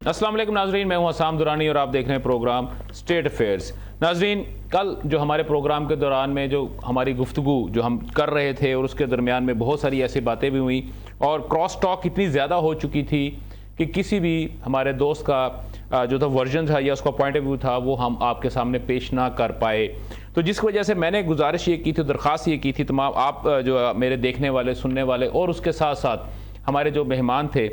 अस्सलाम वालेकुम नाजरीन, मैं हूं हसाम दुरानी और आप देख रहे हैं प्रोग्राम स्टेट अफेयर्स। नाजरीन, कल जो हमारे प्रोग्राम के दौरान में जो हमारी गुफ्तगू जो हम कर रहे थे और उसके दरमियान में बहुत सारी ऐसी बातें भी हुई और क्रॉस टॉक इतनी ज़्यादा हो चुकी थी कि किसी भी हमारे दोस्त का जो था वर्जन था या उसका पॉइंट ऑफ व्यू था वो हम आपके सामने पेश ना कर पाए। तो जिस वजह से मैंने गुजारिश ये की थी, दरख्वास्त ये की थी तमाम आप जो मेरे देखने वाले, सुनने वाले और उसके साथ साथ हमारे जो मेहमान थे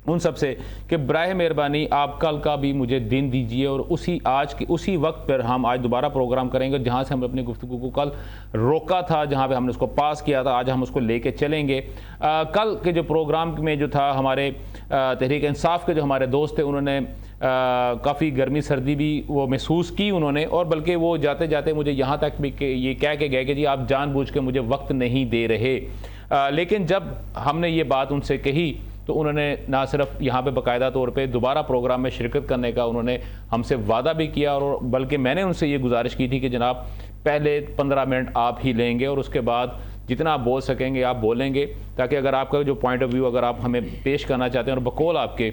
उन सब से कि बराए मेहरबानी आप कल का भी मुझे दिन दीजिए और उसी वक्त पर हम आज दोबारा प्रोग्राम करेंगे जहां से हम अपनी गुफ्तगू को कल रोका था, जहां पे हमने उसको पास किया था, आज हम उसको लेके चलेंगे। कल के जो प्रोग्राम में जो था हमारे तहरीक इंसाफ के जो हमारे दोस्त थे उन्होंने काफ़ी गर्मी सर्दी भी वो महसूस की उन्होंने, और बल्कि वो जाते जाते मुझे यहाँ तक भी ये कह के गए कि जी आप जानबूझ के मुझे वक्त नहीं दे रहे। लेकिन जब हमने ये बात उनसे कही तो उन्होंने ना सिर्फ यहाँ पे बाकायदा तौर पे दोबारा प्रोग्राम में शिरकत करने का उन्होंने हमसे वादा भी किया, और बल्कि मैंने उनसे ये गुजारिश की थी कि जनाब पहले 15 मिनट आप ही लेंगे और उसके बाद जितना आप बोल सकेंगे आप बोलेंगे, ताकि अगर आपका जो पॉइंट ऑफ व्यू अगर आप हमें पेश करना चाहते हैं और बकौल आपके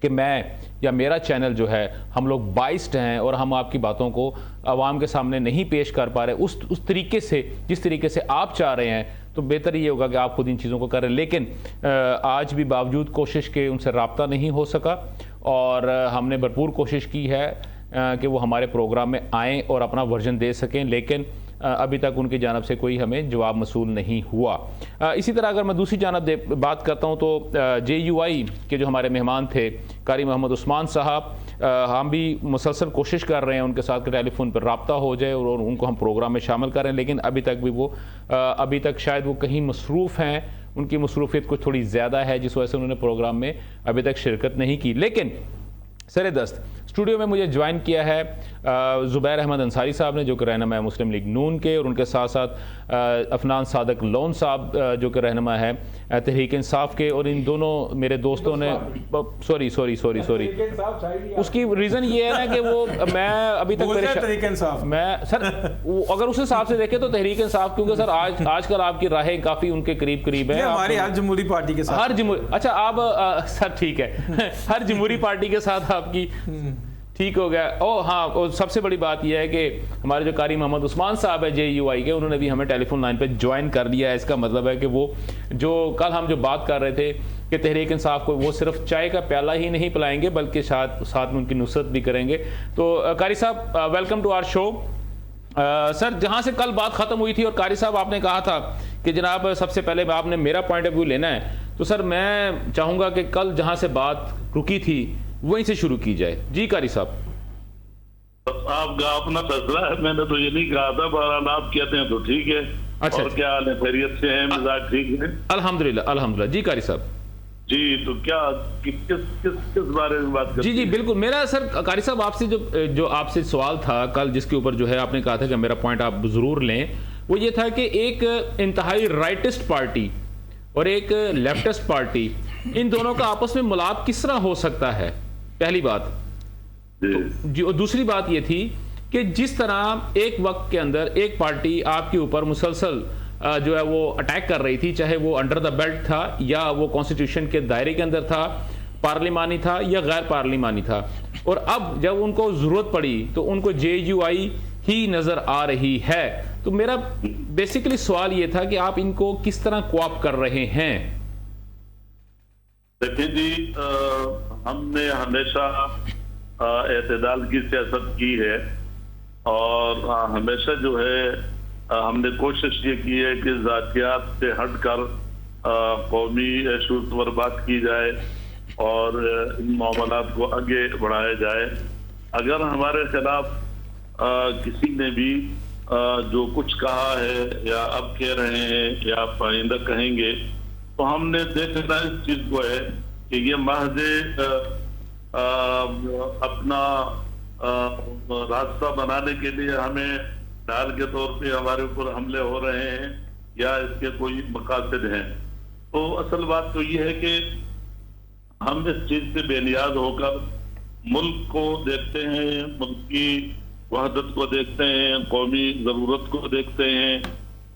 कि मैं या मेरा चैनल जो है हम लोग बाइस्ड हैं और हम आपकी बातों को आवाम के सामने नहीं पेश कर पा रहे उस तरीके से जिस तरीके से आप चाह रहे हैं, तो बेहतर ये होगा कि आप खुद इन चीज़ों को करें। लेकिन आज भी बावजूद कोशिश के उनसे रब्ता नहीं हो सका और हमने भरपूर कोशिश की है कि वो हमारे प्रोग्राम में आएँ और अपना वर्जन दे सकें, लेकिन अभी तक उनकी जानब से कोई हमें जवाब मसूल नहीं हुआ। इसी तरह अगर मैं दूसरी जानब बात करता हूँ तो JUI के जो हमारे मेहमान थे कारी मोहम्मद उस्मान साहब, हम भी मुसलसल कोशिश कर रहे हैं उनके साथ के टेलीफोन पर रब्ता हो जाए और उनको हम प्रोग्राम में शामिल करें, लेकिन अभी तक शायद वो कहीं मसरूफ़ हैं, उनकी मसरूफियत कुछ थोड़ी ज़्यादा है जिस वजह से उन्होंने प्रोग्राम में अभी तक शिरकत नहीं की। लेकिन सरेदस्त स्टूडियो में मुझे ज्वाइन किया है ज़ुबैर अहमद अंसारी साहब ने, जो कि रहनुमा है मुस्लिम लीग नून के, और उनके साथ साथ अफनान सादक लोन साहब जो कि रहनुमा है तहरीक इंसाफ के। और इन दोनों मेरे दोस्तों ने सॉरी उसकी रीज़न ये है ना कि वो मैं अभी तक मैं सर अगर उस हिसाब से देखें तो तहरीक इंसाफ, क्योंकि सर आजकल आपकी राहें काफ़ी उनके करीब करीब है हमारी हर जमहूरी पार्टी के साथ, अच्छा आप सर ठीक है हर जमहूरी पार्टी के साथ आपकी ठीक हो गया। ओ हाँ, और सबसे बड़ी बात यह है कि हमारे जो कारी मोहम्मद उस्मान साहब है JUI के, उन्होंने भी हमें टेलीफोन लाइन पे ज्वाइन कर लिया है। इसका मतलब है कि वो जो कल हम जो बात कर रहे थे कि तहरीक इंसाफ को वो सिर्फ चाय का प्याला ही नहीं पिलाएंगे बल्कि साथ में उनकी नुसरत भी करेंगे। तो कारी साहब welcome to our show. Sir, जहाँ से कल बात ख़त्म हुई थी और कारी साहब आपने कहा था कि जनाब सबसे पहले आपने मेरा पॉइंट ऑफ व्यू लेना है, तो सर मैं चाहूँगा कि कल जहाँ से बात रुकी थी वहीं से शुरू की जाए। जी कारी साहब। आपका अपना फैसला है, मैंने तो ये नहीं कहा था, बहरहाल आप कहते हैं तो ठीक है। अच्छा, और क्या हाल है, खैरियत से हैं, मिजाज ठीक है? अल्हम्दुलिल्लाह। जी कारी साहब। जी, तो क्या किस बारे में बात जी बिल्कुल। मेरा सर कारी साहब आपसे जो आपसे सवाल था कल, जिसके ऊपर जो है आपने कहा था कि मेरा पॉइंट आप जरूर लें, वो ये था कि एक इंतहाई राइटिस्ट पार्टी और एक लेफ्टिस्ट पार्टी, इन दोनों का आपस में मिलाप किस तरह हो सकता है, पहली बात। जी, और दूसरी बात ये थी कि जिस तरह एक वक्त के अंदर एक पार्टी आपके ऊपर मुसलसल जो है वो अटैक कर रही थी, चाहे वो अंडर द बेल्ट था या वो कॉन्स्टिट्यूशन के दायरे के अंदर था, पार्लिमानी था या गैर पार्लिमानी था, और अब जब उनको जरूरत पड़ी तो उनको JUI ही नजर आ रही है। तो मेरा बेसिकली सवाल ये था कि आप इनको किस तरह कोऑप कर रहे हैं? देखिए जी, हमने हमेशा एतदाल की सियासत की है और हमेशा जो है हमने कोशिश ये की है कि जातियात से हटकर कौमी इशूज पर बात की जाए और इन मामलात को आगे बढ़ाया जाए। अगर हमारे खिलाफ किसी ने भी जो कुछ कहा है या अब कह रहे हैं या आइंदा कहेंगे, तो हमने देखना इस चीज को है कि ये महज अपना रास्ता बनाने के लिए हमें ढाल के तौर पे हमारे ऊपर हमले हो रहे हैं या इसके कोई मकासद हैं। तो असल बात तो ये है कि हम इस चीज से बेनियाज होकर मुल्क को देखते हैं, मुल्क की वहदत को देखते हैं, कौमी जरूरत को देखते हैं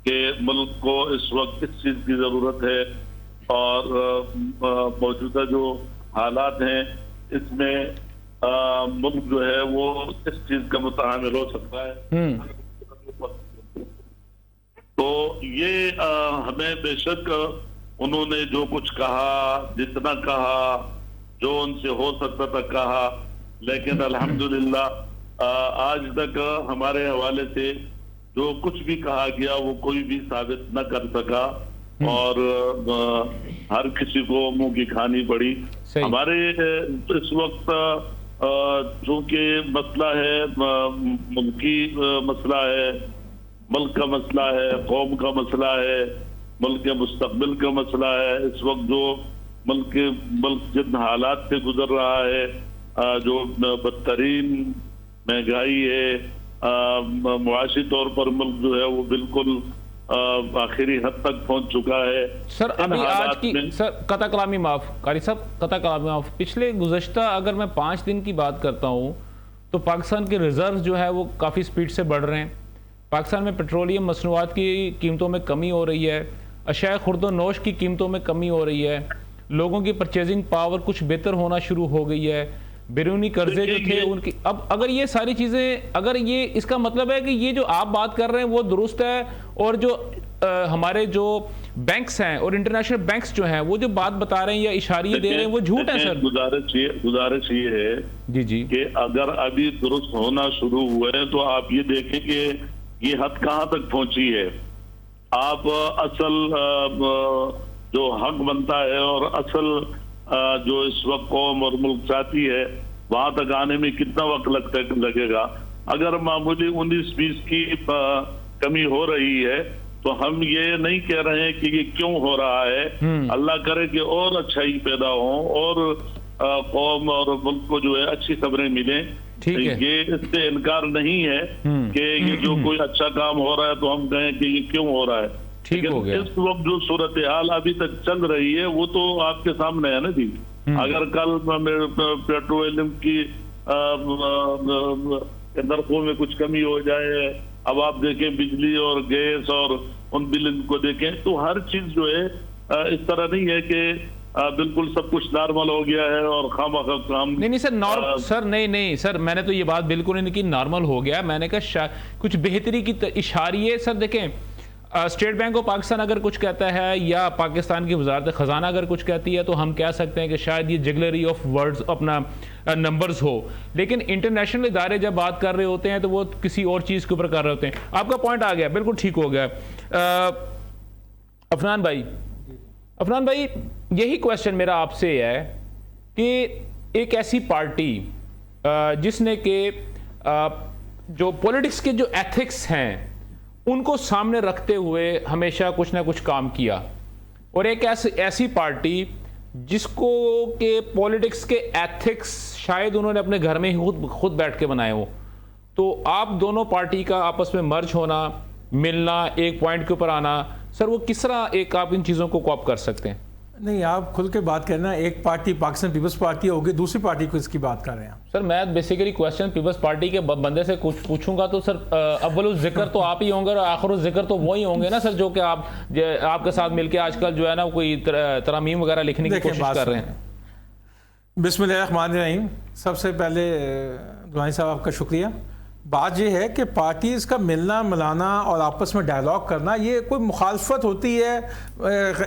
कि मुल्क को इस वक्त किस चीज की जरूरत है और मौजूदा जो हालात हैं इसमें मुल्क जो है वो इस चीज का मुतहामिल हो सकता है। तो ये हमें बेशक उन्होंने जो कुछ कहा, जितना कहा, जो उनसे हो सकता था कहा, लेकिन अल्हम्दुलिल्लाह आज तक हमारे हवाले से जो कुछ भी कहा गया वो कोई भी साबित न कर सका और हर किसी को मुंह की खानी पड़ी। हमारे इस वक्त चूंकि मसला है, मुल्की मसला है, मुल्क का मसला है, कौम का मसला है, मुल्क के मुस्तकबिल का मसला है। इस वक्त जो मुल्क जिन हालात से गुजर रहा है, जो बदतरीन महंगाई है, मुआशी तौर पर मुल्क जो है वो बिल्कुल आखिरी हद तक पहुंच चुका है। सर अभी आज की सर कता कलामी माफ कारी साहब, कता कलामी माफ, पिछले गुज़श्ता अगर मैं 5 दिन की बात करता हूं तो पाकिस्तान के रिजर्व जो है वो काफ़ी स्पीड से बढ़ रहे हैं। पाकिस्तान में पेट्रोलियम मसनूआत की कीमतों में कमी हो रही है, अशाया खुर्द नोश की कीमतों में कमी हो रही है, लोगों की परचेजिंग पावर कुछ बेहतर होना शुरू हो गई है, बैरूनी कर्जे जो थे उनकी, अब अगर ये सारी चीज़ें, अगर ये इसका मतलब है कि ये जो आप बात कर रहे हैं वो दुरुस्त है और जो हमारे जो बैंक्स हैं और इंटरनेशनल बैंक्स जो हैं वो जो बात बता रहे हैं या इशारे दे रहे हैं वो झूठ है सर? गुजारिश ये है जी जी कि अगर अभी दुरुस्त होना शुरू हुए हैं तो आप ये देखें कि ये हद कहाँ तक पहुंची है। आप असल जो हक बनता है और असल जो इस वक्त कौम और मुल्क चाहती है वहां तक आने में कितना वक्त लगेगा। अगर मामूली 19-20 की कमी हो रही है तो हम ये नहीं कह रहे हैं कि ये क्यों हो रहा है। अल्लाह करे कि और अच्छाई पैदा हो और कौम और मुल्क को जो है अच्छी खबरें मिलें। ये इससे इनकार नहीं है कि ये जो कोई अच्छा काम हो रहा है तो हम कहें कि ये क्यों हो रहा है। ठीक हो गया। इस वक्त जो सूरत हाल अभी तक चल रही है वो तो आपके सामने है ना जी। अगर कल पेट्रोलियम की नरखों में कुछ कमी हो जाए, अब आप देखें बिजली और गैस और उन बिल को देखें तो हर चीज जो है इस तरह नहीं है कि बिल्कुल सब कुछ नॉर्मल हो गया है और खामखा काम नहीं सर सर नहीं सर, मैंने तो ये बात बिल्कुल नहीं की नॉर्मल हो गया। मैंने कहा कुछ बेहतरी की इशारे। सर देखें, स्टेट बैंक ऑफ पाकिस्तान अगर कुछ कहता है या पाकिस्तान की वजारत खजाना अगर कुछ कहती है तो हम कह सकते हैं कि शायद ये जिगलरी ऑफ वर्ड्स अपना नंबर्स हो, लेकिन इंटरनेशनल इदारे जब बात कर रहे होते हैं तो वो किसी और चीज़ के ऊपर कर रहे होते हैं। आपका पॉइंट आ गया, बिल्कुल ठीक हो गया। अफनान भाई यही क्वेश्चन मेरा आपसे है कि एक ऐसी पार्टी जिसने के जो पॉलिटिक्स के जो एथिक्स हैं उनको सामने रखते हुए हमेशा कुछ ना कुछ काम किया, और एक ऐसी पार्टी जिसको के पॉलिटिक्स के एथिक्स शायद उन्होंने अपने घर में ही खुद बैठ के बनाए हो, तो आप दोनों पार्टी का आपस में मर्ज होना, मिलना, एक पॉइंट के ऊपर आना, सर वो किस तरह एक आप इन चीज़ों को कॉप कर सकते हैं? नहीं, आप खुल के बात करना। एक पार्टी पाकिस्तान पीपल्स पार्टी होगी, दूसरी पार्टी को इसकी बात कर रहे हैं सर। मैं बेसिकली क्वेश्चन पीपल्स पार्टी के बंदे से कुछ पूछूंगा तो सर अव्वल जिक्र तो आप ही होंगे और आखिर जिक्र तो वही होंगे ना सर, जो कि आपके साथ मिलके आजकल जो है ना कोई तरमीम वगैरह लिखने की कोशिश कर रहे हैं। बिस्मिल्लाहिर्रहमानिर्रहीम। सबसे पहले दुआई साहब आपका शुक्रिया। बात यह है कि पार्टीज़ का मिलना मिलाना और आपस में डायलॉग करना ये कोई मुखालफत होती है,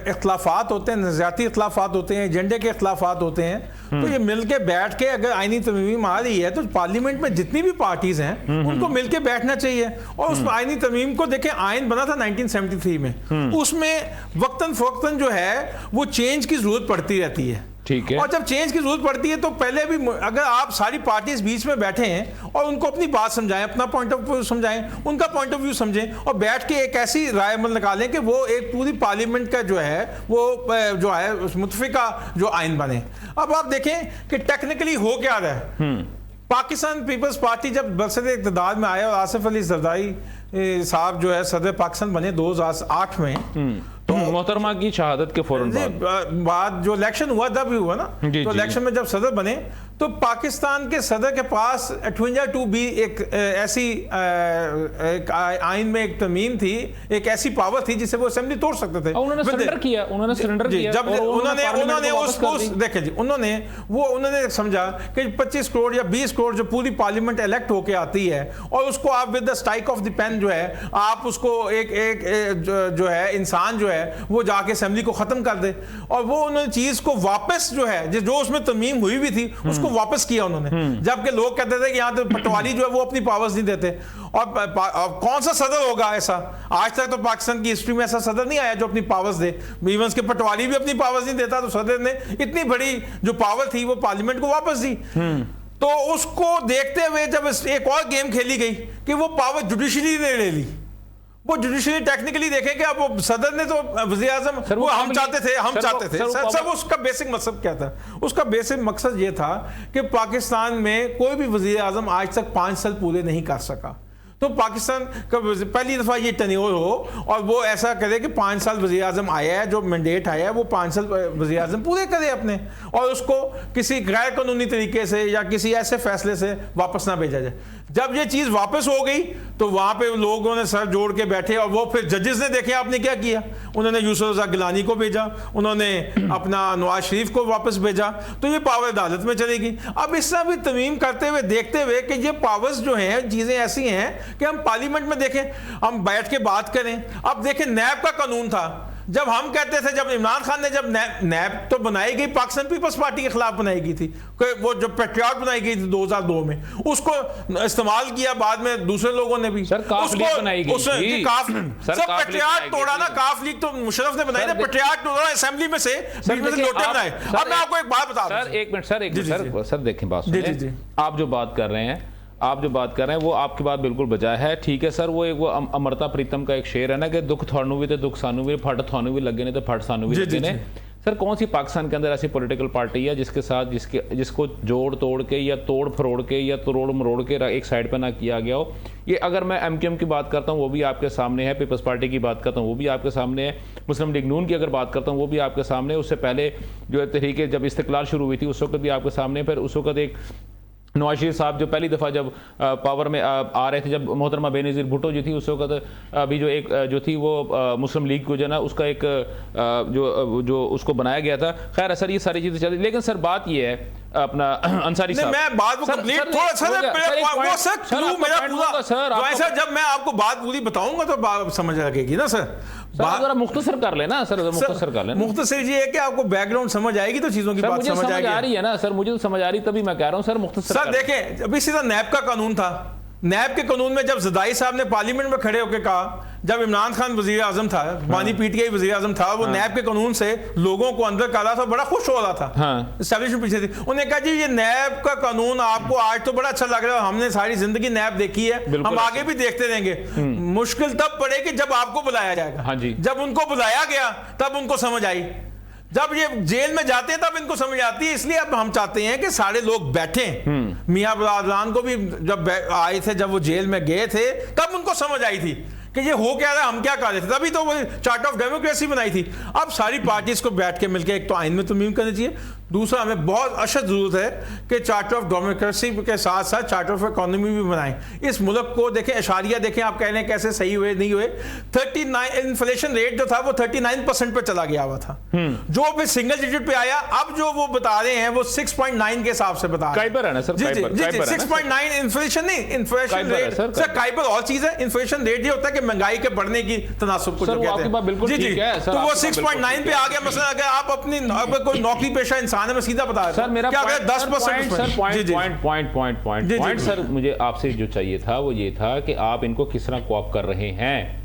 इख्तलाफात होते हैं, नज़रियाती इख्तलाफात होते हैं, एजेंडे के इख्तलाफात होते हैं, तो ये मिल के बैठ के अगर आईनी तरमीम आ रही है तो पार्लियामेंट में जितनी भी पार्टीज़ हैं उनको मिल के बैठना चाहिए। और उस आईनी तरमीम को देखें, आइन बना था 1973 में, उसमें वक्तन फ़वक्तन जो है वो चेंज की ज़रूरत पड़ती रहती है। ठीक है। और जब चेंज की जरूरत पड़ती है तो पहले भी अगर आप सारी पार्टीज बीच में बैठे हैं और उनको अपनी बात समझाएं, अपना पॉइंट ऑफ व्यू समझाएं, उनका पॉइंट ऑफ व्यू समझें और बैठ के एक ऐसी राय अमल निकालें कि वो एक पूरी पार्लियामेंट का जो है वो जो है उस मुतफिका जो आइन बने। अब आप देखें कि टेक्निकली हो क्या रहा है। पाकिस्तान पीपल्स पार्टी जब बरसत इक़्तिदार में आया और आसिफ अली जरदारी साहब जो है सदर पाकिस्तान बने 2008 में, तो मोहतरमा की शहादत के फौरन बाद जो इलेक्शन हुआ तब भी हुआ ना, तो इलेक्शन में जब सदर बने तो पाकिस्तान के सदर के पास 58(2) एक ऐसी एक आइन में एक तरमीम थी, एक ऐसी पावर थी जिसे वो असेंबली तोड़ सकते थे। उन्होंने सरेंडर किया, जब उन्होंने उसको देखें जी, उन्होंने समझा कि 25 करोड़ या 20 करोड़ जो पूरी पार्लियामेंट इलेक्ट होके आती है और उसको आप with the strike of the pen जो है आप उसको एक जो है इंसान जो है वो जाके असेंबली को खत्म कर दे, और वो उन्होंने चीज को वापस जो है जो उसमें तरमीम हुई भी थी उसको वापस किया उन्होंने, जबकि लोग कहते थे कि यहाँ तो पटवारी जो है वो अपनी पावर्स नहीं देते। और कौन सा सदर होगा ऐसा, आज तक तो पाकिस्तान की हिस्ट्री में ऐसा सदर नहीं आया जो अपनी पावर्स दे। इवन के पटवारी भी अपनी पावर्स नहीं देता, तो सदर ने इतनी बड़ी जो पावर थी वो पार्लियामेंट को वापस दी। तो उसको देखते हुए जब एक और गेम खेली गई कि वो पावर जुडिशरी ने ले ली, वो जुडिशरी टेक्निकली देखें कि अब वो सदर ने तो वज़ीर आज़म वो हम चाहते थे सर उसका बेसिक मकसद क्या था? उसका बेसिक मकसद ये था कि पाकिस्तान में कोई भी वज़ीर आज़म आज तक 5 साल पूरे नहीं कर सका, तो पाकिस्तान का पहली दफ़ा ये टन्योर हो और वो ऐसा करे कि 5 साल वज़ीर आज़म आया है, जो मैंडेट आया है वो 5 साल वज़ीर आज़म पूरे करे अपने, और उसको किसी गैर कानूनी तरीके से या किसी ऐसे फैसले से वापस ना भेजा जाए। जब ये चीज़ वापस हो गई तो वहाँ पे लोगों ने सर जोड़ के बैठे, और वो फिर जजेस ने देखे आपने क्या किया, उन्होंने यूसुफ रज़ा गिलानी को भेजा, उन्होंने अपना नवाज शरीफ को वापस भेजा, तो ये पावर अदालत में चलेगी। अब इससे भी तरमीम करते हुए देखते हुए कि ये पावर्स जो हैं चीज़ें ऐसी हैं कि हम पार्लियामेंट में देखें, हम बैठ के बात करें। अब देखें नैब का कानून था, जब हम कहते थे, जब इमरान खान ने जब नैब तो बनाई गई पाकिस्तान पीपल्स पार्टी के खिलाफ बनाई गई थी, वो जो पेट्रियाट बनाई गई थी 2002 में, उसको इस्तेमाल किया बाद में दूसरे लोगों ने भी। सर काफ लीग बनाई गई थी, सर पेट्रियाट तोड़ा ना, काफ लीग तो मुशर्रफ ने बनाई ना, पेट्रियाट तोड़ा असेंबली में से लोटे बनाए। अब मैं आपको एक बात बता रहा हूं सर, एक मिनट सर देखें बात सुनिए, आप जो बात कर रहे हैं वो आपकी बात बिल्कुल बजाय है, ठीक है सर। वो अमृता प्रीतम का एक शेर है ना कि दुख थानू भी तो दुख सानू भी, फट थानू भी लगे ने तो फट सानू भी लगे ने। सर कौन सी पाकिस्तान के अंदर ऐसी पॉलिटिकल पार्टी है जिसके साथ जिसको जोड़ तोड़ के या तोड़ फरोड़ के या तोड़ मरोड़ के एक साइड पर ना किया गया हो? ये अगर मैं MQM की बात करता हूँ वो भी आपके सामने है, पीपल्स पार्टी की बात करता हूँ वो भी आपके सामने है, मुस्लिम लीग नून की अगर बात करता हूँ वो भी आपके सामने है, उससे पहले जो तहरीक जब इस्तिकलाल शुरू हुई थी उस वक्त भी आपके सामने। फिर उस वक्त एक नवाज शरीफ साहब जो पहली दफ़ा जब पावर में आ रहे थे, जब मोहतरमा बेनज़ीर भुट्टो जी थी उस वक्त अभी जो एक जो थी वो मुस्लिम लीग को जो ना उसका एक जो उसको बनाया गया था। खैर सर ये सारी चीज़ें चल रही, लेकिन सर बात ये है अपना अंसारी साहब, मैं बात को कंप्लीट थोड़ा सर जब मैं आपको बात पूरी बताऊंगा तो बात समझ लगेगी ना सर। जरा मुख्तसर कर लेना सर, मुख्तसर कर लेना। मुख्तसर ये है कि आपको बैकग्राउंड समझ आएगी तो चीजों की बात समझ आ रही है ना सर, मुझे तो समझ आ रही तभी मैं कह रहा हूँ सर मुख्तसर। सर देखें अभी सीधा नैब का कानून था, नैब के कानून में जब ज़दाई साहब ने पार्लियामेंट में खड़े होकर कहा, जब इमरान खान वजीर आजम था, बानी PTI वजीर आजम था, वो नैब के कानून से लोगों को अंदर कर रहा था, बड़ा खुश हो रहा था, एस्टैब्लिशमेंट पीछे थी। उन्होंने कहा जी ये नैब का कानून आपको आज तो बड़ा अच्छा लग रहा है, हमने सारी जिंदगी नैब देखी है, हम आगे भी देखते रहेंगे, मुश्किल तब पड़ेगी जब आपको बुलाया जाएगा। जब उनको बुलाया गया तब उनको समझ आई, जब ये जेल में जाते हैं तब इनको समझ आती है। इसलिए अब हम चाहते हैं कि सारे लोग बैठें। मियां बरादरान को भी जब आए थे, जब वो जेल में गए थे तब उनको समझ आई थी कि ये हो क्या रहा है, हम क्या कर रहे थे, तभी तो वो चार्ट ऑफ डेमोक्रेसी बनाई थी। अब सारी पार्टीज को बैठ के मिलकर एक तो आइन में तरमीम करनी चाहिए, दूसरा हमें बहुत अशद जरूरत है कि चार्टर ऑफ डेमोक्रेसी के साथ साथ चार्टर ऑफ इकोनॉमी भी बनाएं। इस मुल्क को देखें, अशारिया देखें, आप कह रहे हैं कैसे सही हुए नहीं हुए। 39 इन्फ्लेशन रेट जो था वो 39% पे चला गया हुआ था, जो भी सिंगल डिजिट पे आया, अब जो वो बता रहे हैं वो 6.9 के हिसाब से बता रहे हैं। 6.9 इन्फ्लेशन नहीं, इन्फ्लेशन रेट सर काइबर और चीज है। इन्फ्लेशन रेट ये होता है कि महंगाई के बढ़ने की तनासुब को जो कहते हैं, जी जी, तो वो 6.9 पे आ गया। मसलन अगर आप अपनी कोई नौकरी पेशा इंसान है, मैं सीधा बता सर मेरा क्या 10% पॉइंट सर मुझे आपसे जो चाहिए था वो ये था कि आप इनको किस तरह कोऑप कर रहे हैं।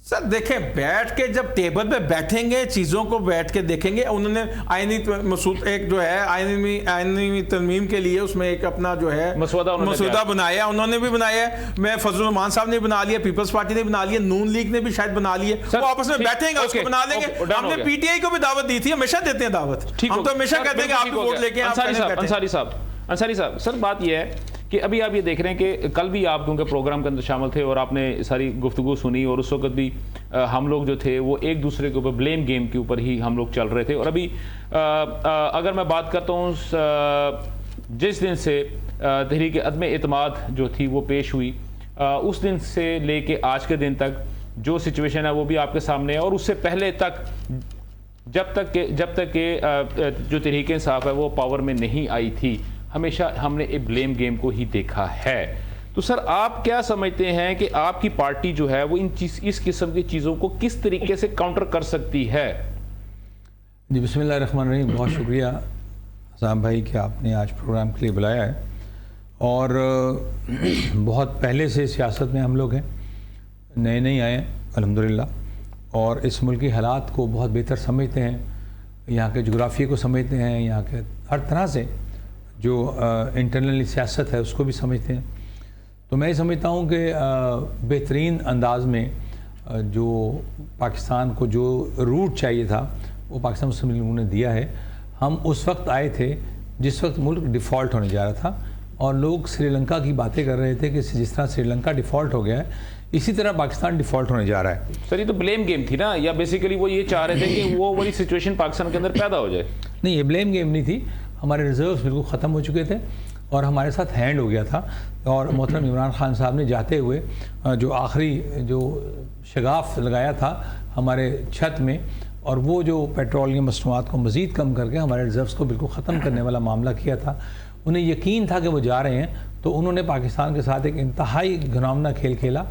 सर देखें, बैठ के जब टेबल पे बैठेंगे, चीज़ों को बैठ के देखेंगे। उन्होंने आईनी मसूद एक जो है आईनी तरमीम के लिए उसमें एक अपना जो है मसूदा बनाया, उन्होंने भी बनाया है। मैं फजल रहमान साहब ने बना लिया, पीपल्स पार्टी ने बना लिया, नून लीग ने भी शायद बना लिया। वो आपस में बैठेंगे, उसको बना लेंगे। हमने PTI को भी दावत दी थी, हमेशा देते हैं दावत, हम तो हमेशा कहते हैं कि आप भी वोट लेके। अंसारी साहब सर बात यह है कि अभी आप ये देख रहे हैं कि कल भी आप क्योंकि प्रोग्राम के अंदर शामिल थे और आपने सारी गुफ्तगू सुनी, और उस वक्त भी हम लोग जो थे वो एक दूसरे के ऊपर ब्लेम गेम के ऊपर ही हम लोग चल रहे थे। और अभी अगर मैं बात करता हूँ जिस दिन से तहरीक अदम एतमाद जो थी वो पेश हुई, उस दिन से लेके आज के दिन तक जो सिचुएशन है वो भी आपके सामने है, और उससे पहले तक जब तक के जो तहरीक इंसाफ है वो पावर में नहीं आई थी, हमेशा हमने एक ब्लेम गेम को ही देखा है। तो सर आप क्या समझते हैं कि आपकी पार्टी जो है वो इस किस्म की चीज़ों को किस तरीके से काउंटर कर सकती है? जी बिस्मिल्लाहिर्रहमानिर्रहीम, बहुत शुक्रिया साहब भाई कि आपने आज प्रोग्राम के लिए बुलाया है। और बहुत पहले से सियासत में हम लोग हैं, नए नए आए हैं अल्हम्दुलिल्लाह, और इस मुल्क की हालात को बहुत बेहतर समझते हैं, यहाँ के जोग्राफी को समझते हैं, यहाँ के हर तरह से जो इंटरनली सियासत है उसको भी समझते हैं। तो मैं समझता हूँ कि बेहतरीन अंदाज में जो पाकिस्तान को जो रूट चाहिए था वो पाकिस्तान मुस्लिम लीग ने दिया है। हम उस वक्त आए थे जिस वक्त मुल्क डिफ़ॉल्ट होने जा रहा था, और लोग श्रीलंका की बातें कर रहे थे कि जिस तरह श्रीलंका डिफ़ॉल्ट हो गया है इसी तरह पाकिस्तान डिफ़ॉल्ट होने जा रहा है। सर ये तो ब्लेम गेम थी ना, या बेसिकली वो ये चाह रहे थे कि वो वाली सिचुएशन पाकिस्तान के अंदर पैदा हो जाए? नहीं, ये ब्लेम गेम नहीं थी। हमारे रिजर्व्स बिल्कुल ख़त्म हो चुके थे और हमारे साथ हैंड हो गया था, और मोहतरम इमरान खान साहब ने जाते हुए जो आखिरी जो शगाफ लगाया था हमारे छत में, और वो जो पेट्रोलियम मसनूआत को मज़ीद कम करके हमारे रिजर्व्स को बिल्कुल ख़त्म करने वाला मामला किया था। उन्हें यकीन था कि वो जा रहे हैं, तो उन्होंने पाकिस्तान के साथ एक इंतहाई घिनौना खेल खेला,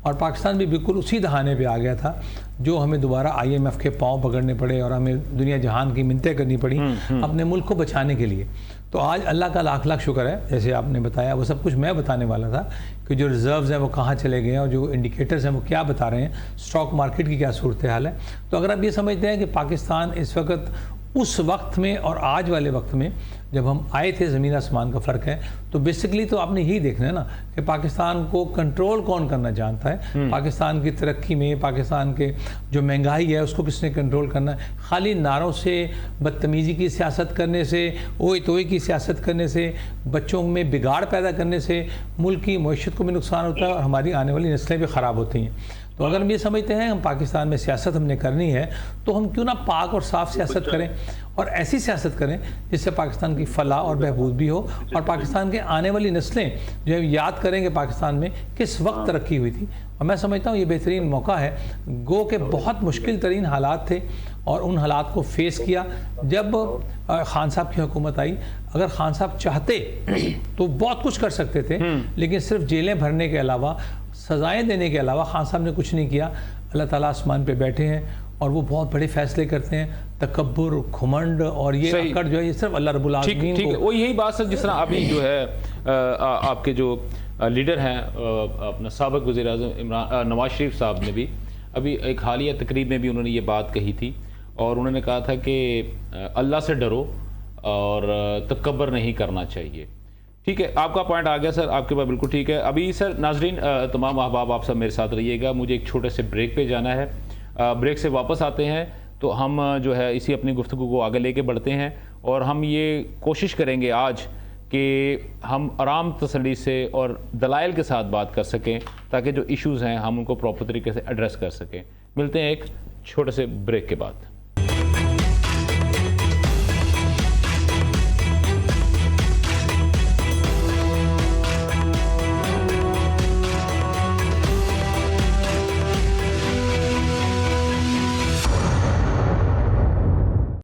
और पाकिस्तान भी बिल्कुल उसी दहाने पे आ गया था जो हमें दोबारा IMF के पांव पकड़ने पड़े और हमें दुनिया जहान की मिन्नतें करनी पड़ी अपने मुल्क को बचाने के लिए। तो आज अल्लाह का लाख लाख शुक्र है, जैसे आपने बताया वो सब कुछ मैं बताने वाला था कि जो रिजर्व्स हैं वो कहाँ चले गए हैं और जो इंडिकेटर्स हैं वो क्या बता रहे हैं, स्टॉक मार्केट की क्या सूरत हाल है। तो अगर आप ये समझते हैं कि पाकिस्तान इस वक्त उस वक्त में और आज वाले वक्त में जब हम आए थे ज़मीन आसमान का फ़र्क है, तो बेसिकली तो आपने यही देखना है ना कि पाकिस्तान को कंट्रोल कौन करना जानता है। पाकिस्तान की तरक्की में, पाकिस्तान के जो महंगाई है उसको किसने कंट्रोल करना है? खाली नारों से, बदतमीज़ी की सियासत करने से, ओए तोए की सियासत करने से, बच्चों में बिगाड़ पैदा करने से मुल्क की मईशत को भी नुकसान होता है और हमारी आने वाली नस्लें भी ख़राब होती हैं। तो अगर हम ये समझते हैं हम पाकिस्तान में सियासत हमने करनी है, तो हम क्यों ना पाक और साफ़ सियासत करें और ऐसी सियासत करें जिससे पाकिस्तान की फलाह और बहबूद भी हो, और पाकिस्तान के आने वाली नस्लें जो है याद करेंगे पाकिस्तान में किस वक्त तरक्की हुई थी। और मैं समझता हूँ ये बेहतरीन मौका है। गो के बहुत मुश्किल तरीन हालात थे और उन हालात को फेस किया जब खान साहब की हुकूमत आई। अगर खान साहब चाहते तो बहुत कुछ कर सकते थे, लेकिन सिर्फ जेलें भरने के अलावा, सज़ाएं देने के अलावा खान साहब ने कुछ नहीं किया। अल्लाह ताला आसमान पे बैठे हैं और वो बहुत बड़े फैसले करते हैं। तकब्बुर, घुमंड और ये अकड़ जो है ये सिर्फ अल्लाह रब्बुल आलमीन को। वो यही बात सर, जिस तरह अभी जो है आपके जो लीडर हैं अपना साबिक़ वज़ीर-ए-आज़म नवाज शरीफ साहब ने भी अभी एक हालिया तकरीब में भी उन्होंने ये बात कही थी, और उन्होंने कहा था कि अल्लाह से डरो और तकब्बर नहीं करना चाहिए। ठीक है, आपका पॉइंट आ गया सर, आपके बात बिल्कुल ठीक है। अभी सर नाजरीन तमाम अहबाब आप सब मेरे साथ रहिएगा, मुझे एक छोटे से ब्रेक पे जाना है। ब्रेक से वापस आते हैं तो हम जो है इसी अपनी गुफ्तगू को आगे लेके बढ़ते हैं, और हम ये कोशिश करेंगे आज कि हम आराम तसल्ली से और दलाइल के साथ बात कर सकें, ताकि जो इश्यूज़ हैं हम उनको प्रॉपर तरीके से एड्रेस कर सकें। मिलते हैं एक छोटे से ब्रेक के बाद।